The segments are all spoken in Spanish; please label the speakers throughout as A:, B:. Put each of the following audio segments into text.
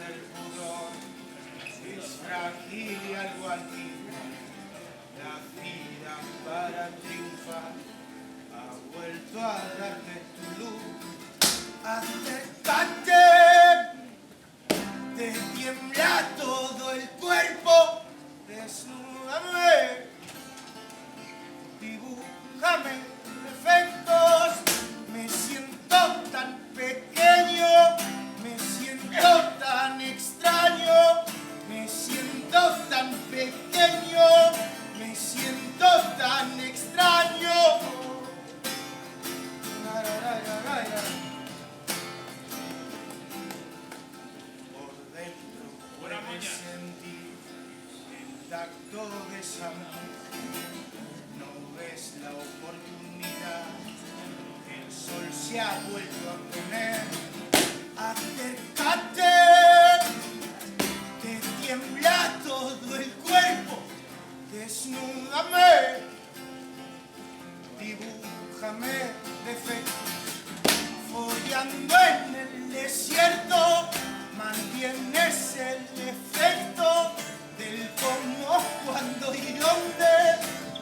A: el pudor es frágil y algo antigua. La vida para triunfar ha vuelto a darte tu luz. Acércate, te tiembla todo el cuerpo, desnúdame, dibújame defectos. Me siento tan pequeño, me siento tan extraño, me siento tan pequeño, me siento tan extraño. Por dentro puedes sentir el tacto de esa mujer. No ves la oportunidad, el sol se ha vuelto a poner. Acércate, te tiembla todo el cuerpo, desnúdame, dibújame defectos. Follando en el desierto, mantienes el efecto del cómo, cuándo y dónde,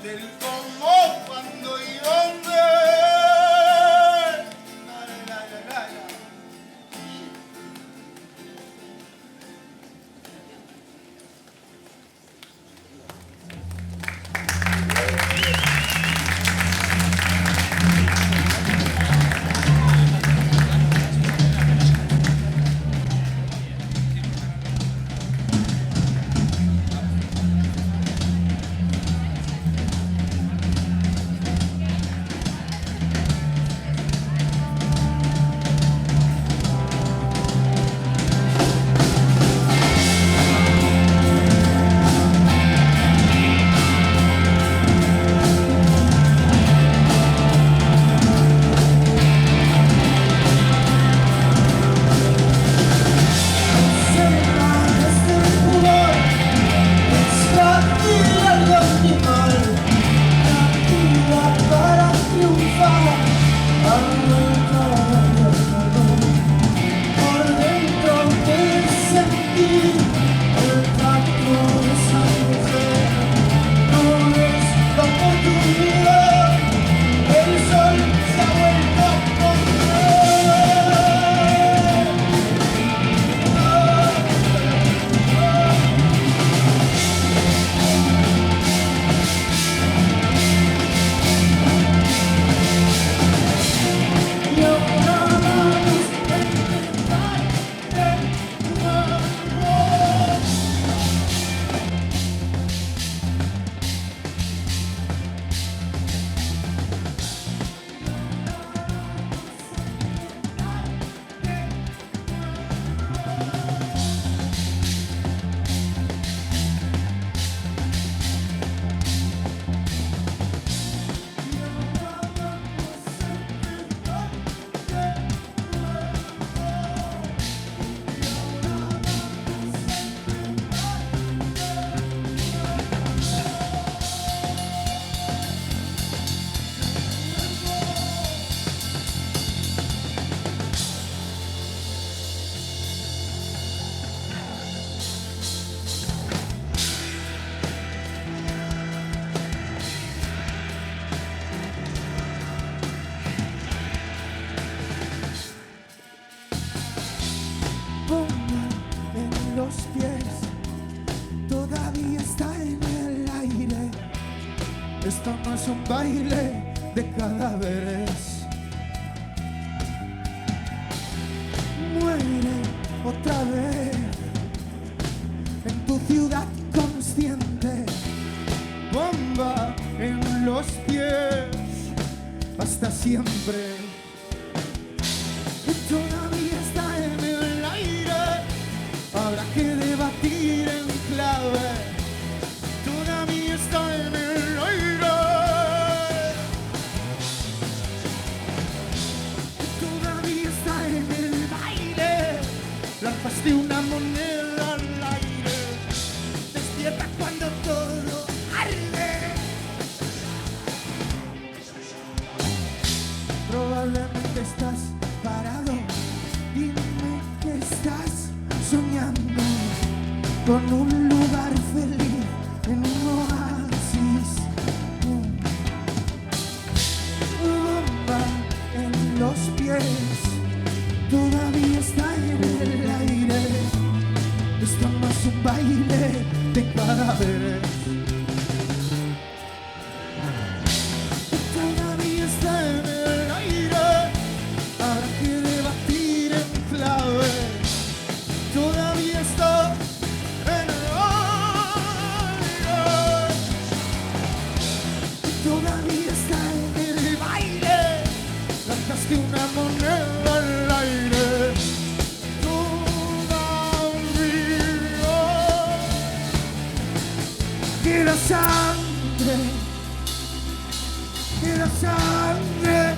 A: del cómo, cuándo y dónde. Los pies todavía está en el aire. Esto no es un baile de cadáveres. Muere otra vez en tu ciudad consciente. Bomba en los pies hasta siempre. Todavía está en el aire. Habrá que debatir en clave. Todavía está en el aire. Todavía está en el baile. Lanzaste una moneda al aire. Despierta cuando todo arde. Probablemente estás parado. Dime que estás soñando. con un lugar feliz en un oasis. Bomba en los pies, todavía está en el aire. Esto no es un baile de cadáveres. Todavía está en el aire, habrá que debatir en clave. Todavía está en el aire, todavía está en el baile. Lanzaste una moneda al aire. Queda sangre, queda sangre.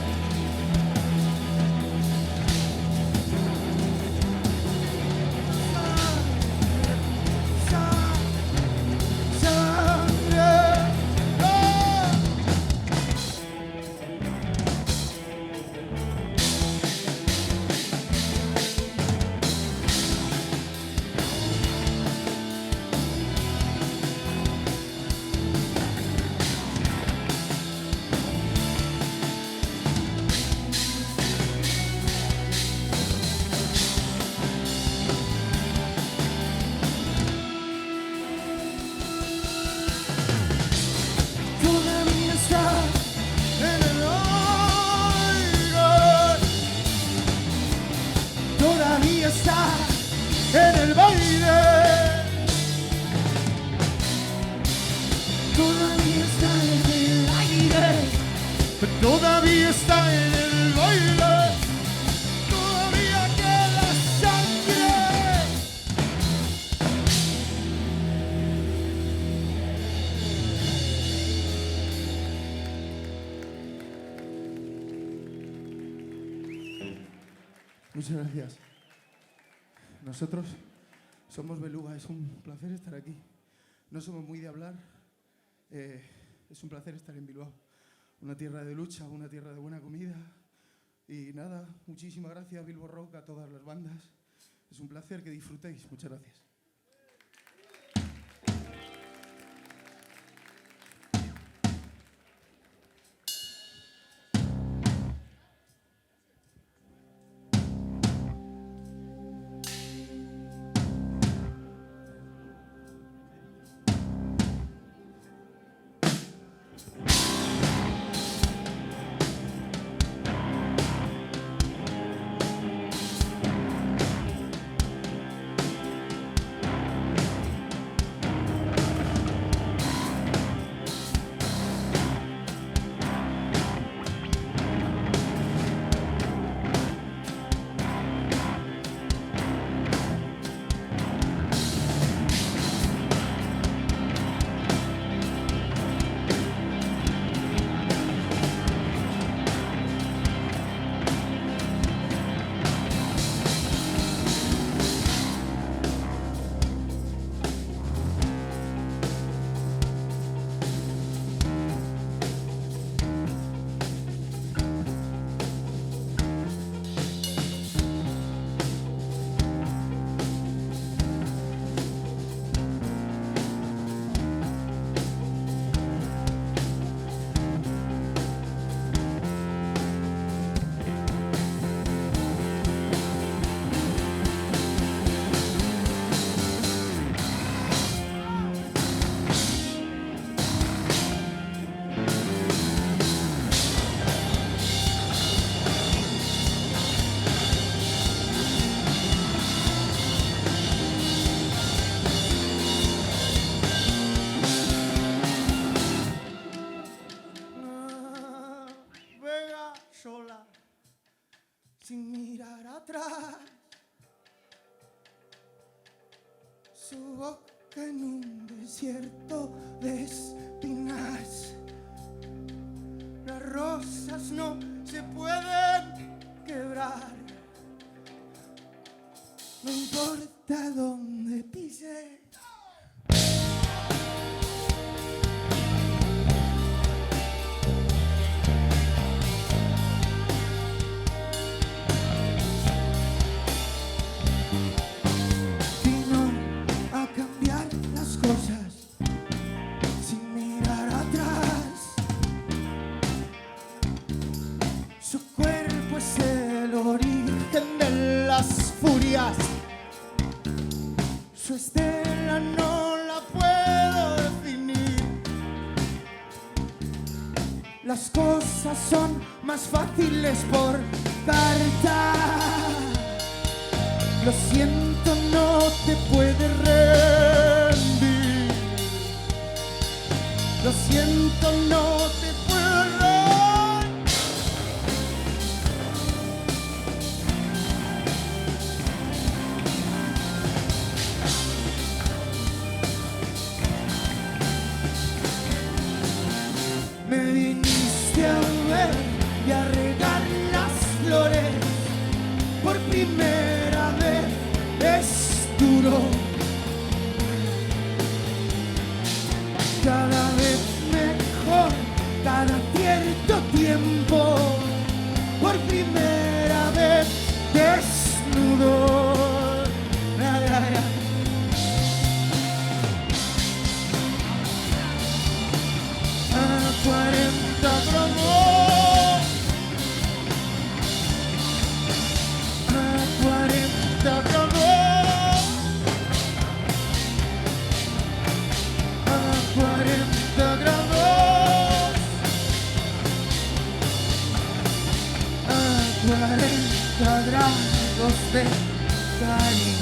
A: Está en el baile, todavía está en el aire, todavía está en el baile, todavía queda sangre. Muchas gracias. Nosotros somos Beluga, es un placer estar aquí. No somos muy de hablar, es un placer estar en Bilbao. Una tierra de lucha, una tierra de buena comida. Y nada, muchísimas gracias Bilbo Rock, a todas las bandas. Es un placer, que disfrutéis. Muchas gracias. Sin mirar atrás, su boca en un desierto de espinas. Las rosas no se pueden quebrar, no importa dónde pise. Vino a cambiar es el origen de las furias. Su estela no la puedo definir. Las cosas son más fáciles por carta. Lo siento, no te puedes rendir. Lo siento, no te puedo rendir. Me viniste a ver y a regar las flores. Por primera vez es duro. Cada vez mejor, cada cierto tiempo. Por primera vez desnudo. A 40 gramos. A 40 gramos. A 40 gramos. A 40 grados de cariño.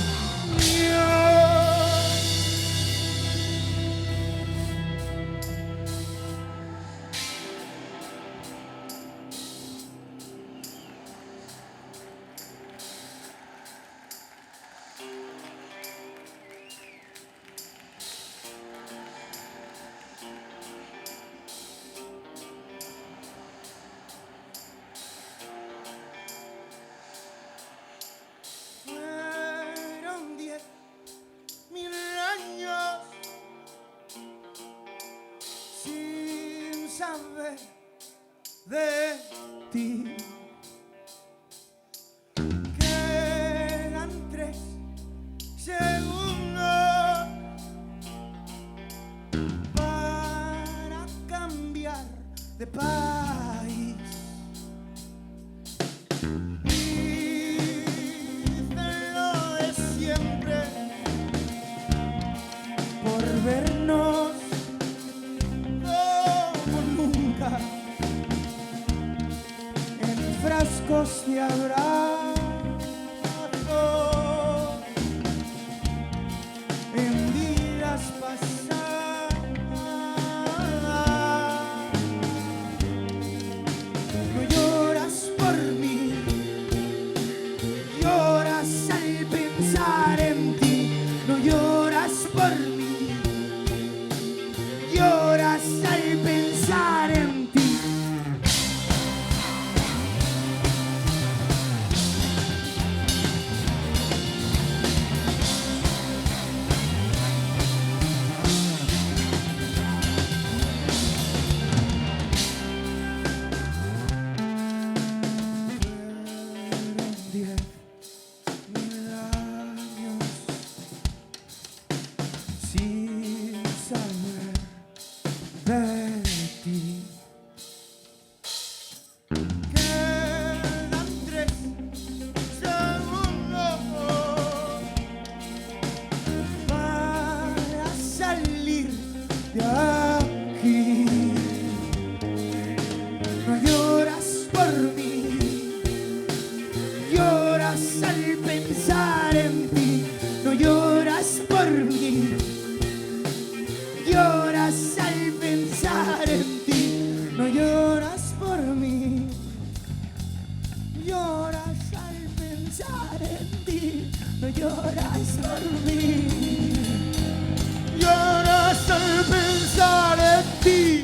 A: Fueron 10.000 años sin saber de ti. Quedan 3 segundos para cambiar de país. Vernos como nunca en frascos de abrazo, en vidas pasadas. No lloras por mí, lloras al pensar en ti. No lloras por mí, lloras al pensar en ti. No lloras por mí, lloras al pensar en ti.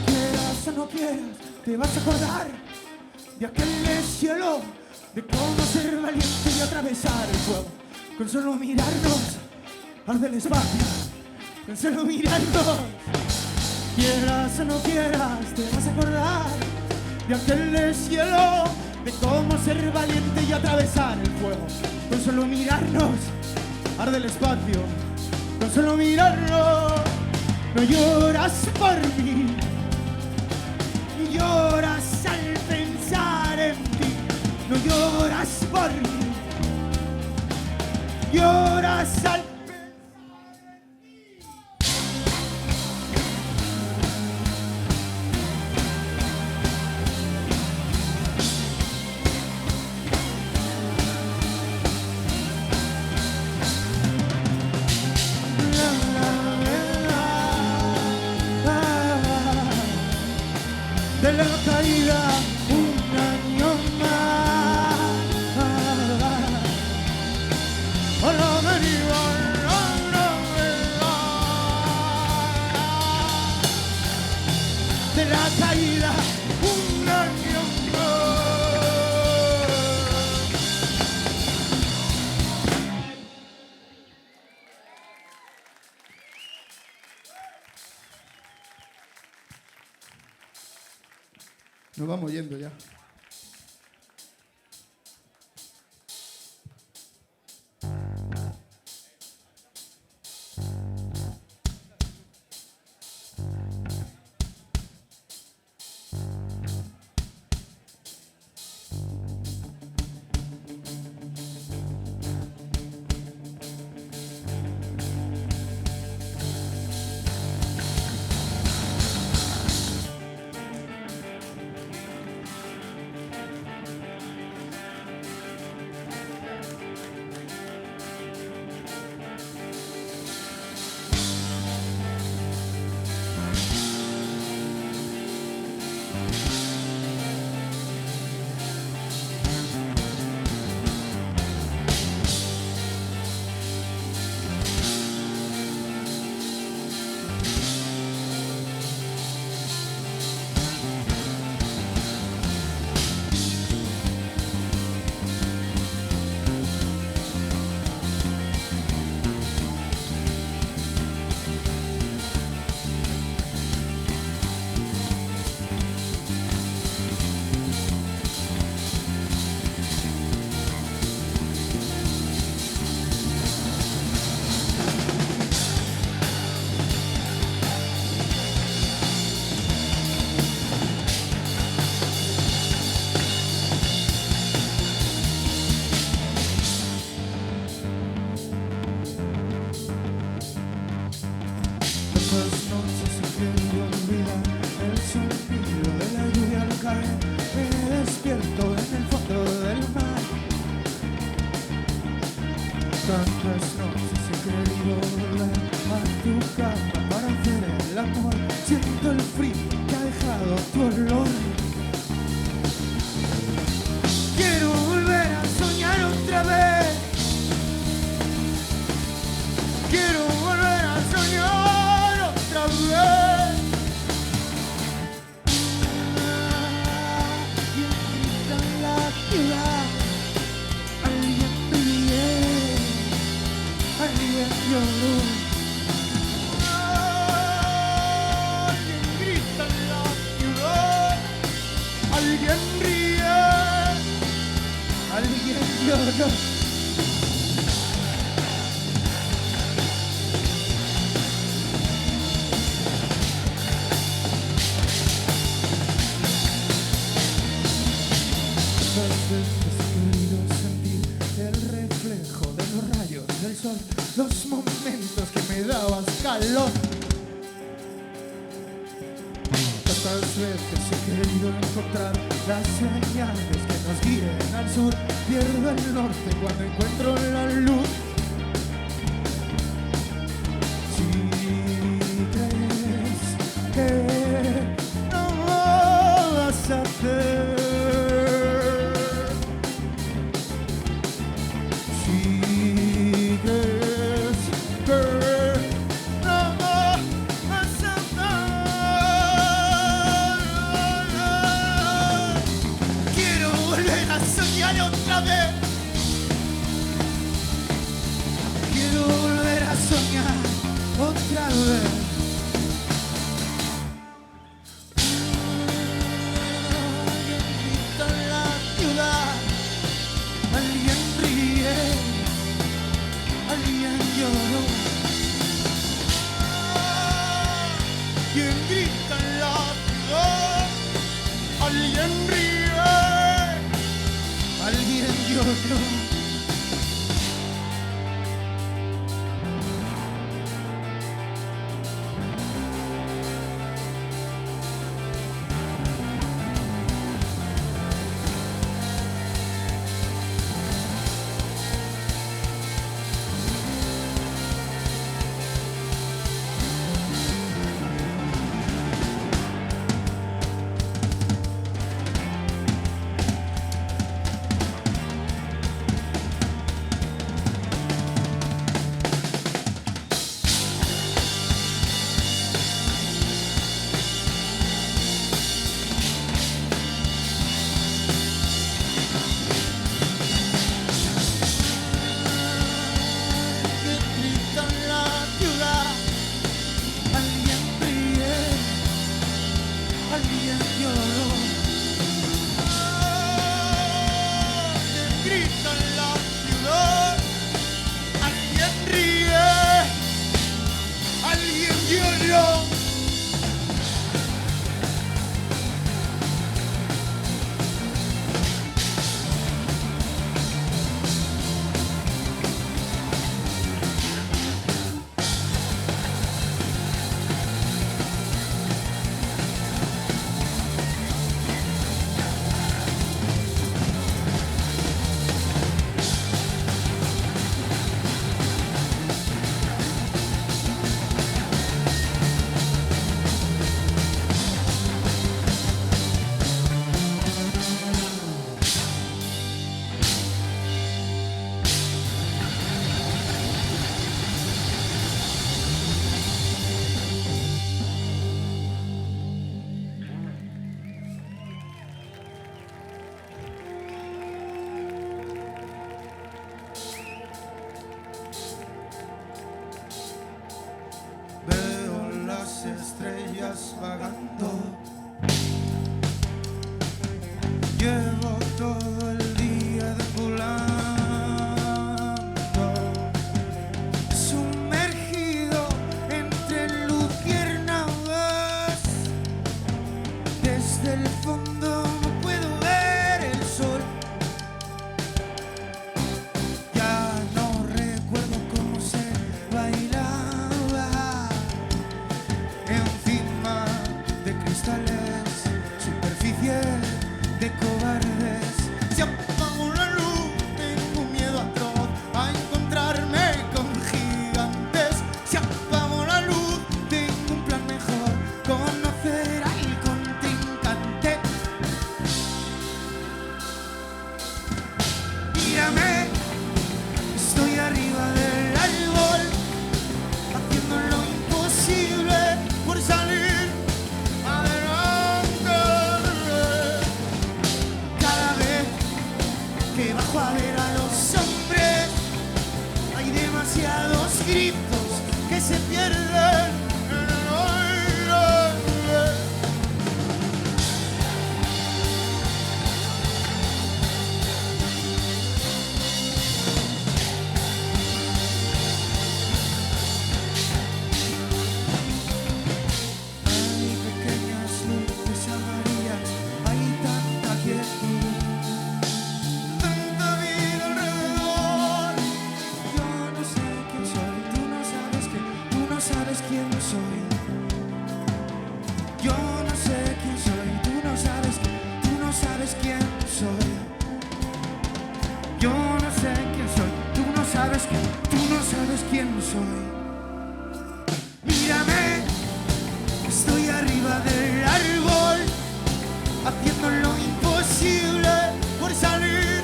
A: Quieras o no quieras, te vas a acordar de aquel cielo, de cómo ser valiente y atravesar el fuego. Con solo mirarnos, arde el espacio. Con solo mirarnos, Quieras o no quieras, te vas a acordar de aquel deshielo, de cómo ser valiente y atravesar el fuego. Con solo mirarnos, arde el espacio. Con solo mirarnos, no lloras por mí, lloras al pensar en ti. No lloras por mí, lloras al de la caída un año más. Hola, venimos, de la caída un año más. Nos vamos yendo ya. Tantas noches he querido volver a tu cama para hacer el amor. Siento el frío que ha dejado tu olor. Quiero volver a soñar otra vez. Quiero volver a soñar otra vez. Alguien grita en la ciudad. Alguien ríe. Alguien lloró. Alguien grita en la ciudad. Alguien ríe. Alguien lloró. Los momentos que me dabas calor. Tantas veces he querido encontrar las señales que nos guíen al sur. Pierdo el norte cuando encuentro la luz. Si crees que no vas a hacer, otra vez. Quiero volver a soñar otra vez. alguien ríe, alguien llora. Estrellas vagando, llevo todo el día deambulando, sumergido entre luciérnagas. Desde el fondo no puedo ver el sol. Ya no recuerdo cómo se bailaba encima de cristales, superficie de cobardes. Se apagó la luz, tengo miedo atroz a encontrarme con gigantes. Se apagó la luz, tengo un plan mejor, conocer al contrincante. Mírame, estoy arriba del árbol, haciendo lo imposible por salir adelante. Cada vez que bajo a ver a los hombres, hay demasiados gritos que se pierden en el aire. Hay pequeñas luces amarillas, hay tanta quietud, tanta vida alrededor. Yo no sé quién soy, tú no sabes quién soy. Yo no sé quién soy, tú no sabes quién soy. Yo no sé quién soy, tú no sabes quién soy. Mírame, estoy arriba del árbol, haciendo lo imposible por salir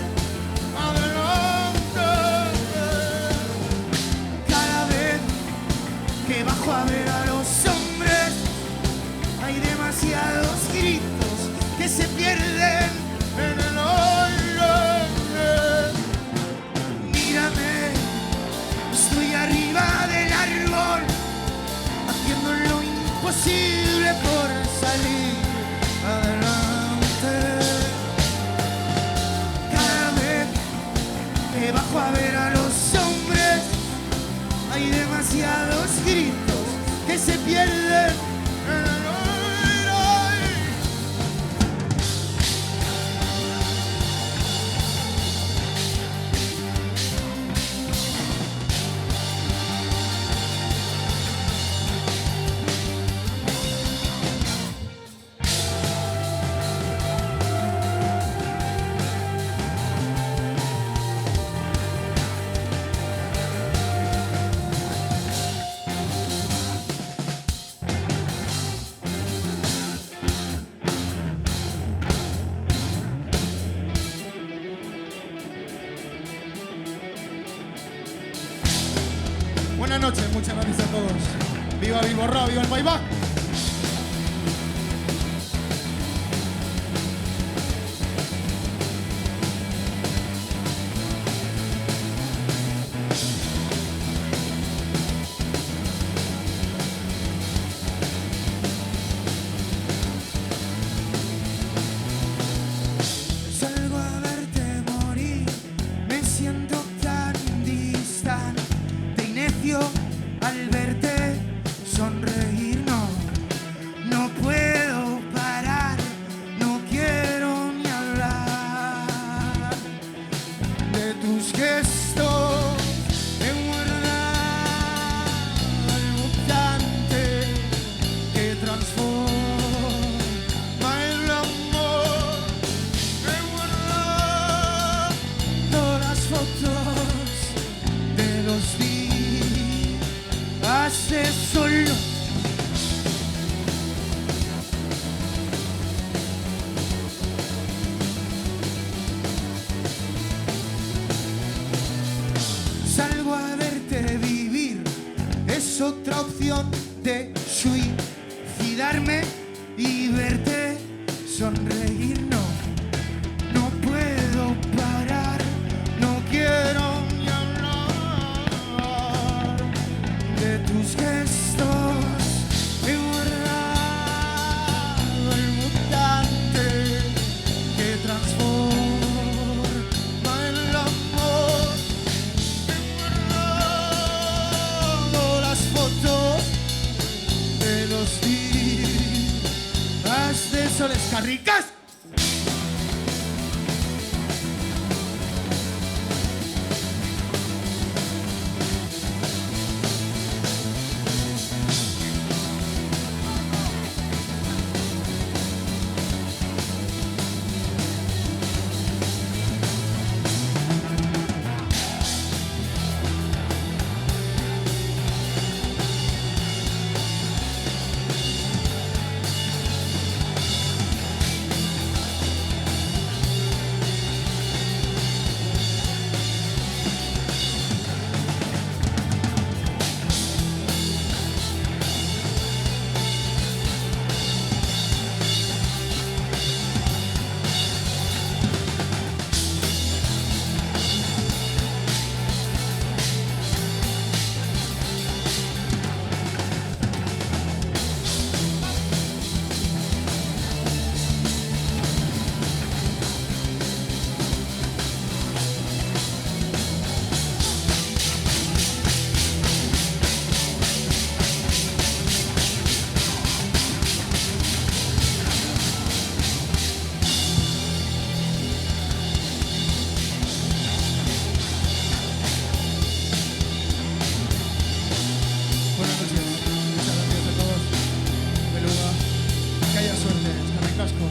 A: adelante. Cada vez que bajo a ver a los hombres, hay demasiados gritos que se pierden en el aire. Mírame, estoy arriba del árbol, haciendo lo imposible por salir adelante. Cada vez que bajo a ver a los hombres, hay demasiados gritos que se pierden en el aire. viva Bilborra, viva el País Vasco.
B: Salgo a verte morir, me siento tan distante y necio al verte sonreír. No puedo parar, no quiero ni hablar de tus gestos, de guardar el mutante que transforma el amor. He guardado las fotos de los días de solo. Salgo a verte vivir, es otra opción de suicidarme y verte sonreír. No puedo parar, no quiero ni hablar de tus gestos. He guardado el mutante que transforma el amor. Las fotos de los días de soles carricas.
A: Buenas noches, muchas gracias a todos. Beluga, que haya suerte, Escarricasco.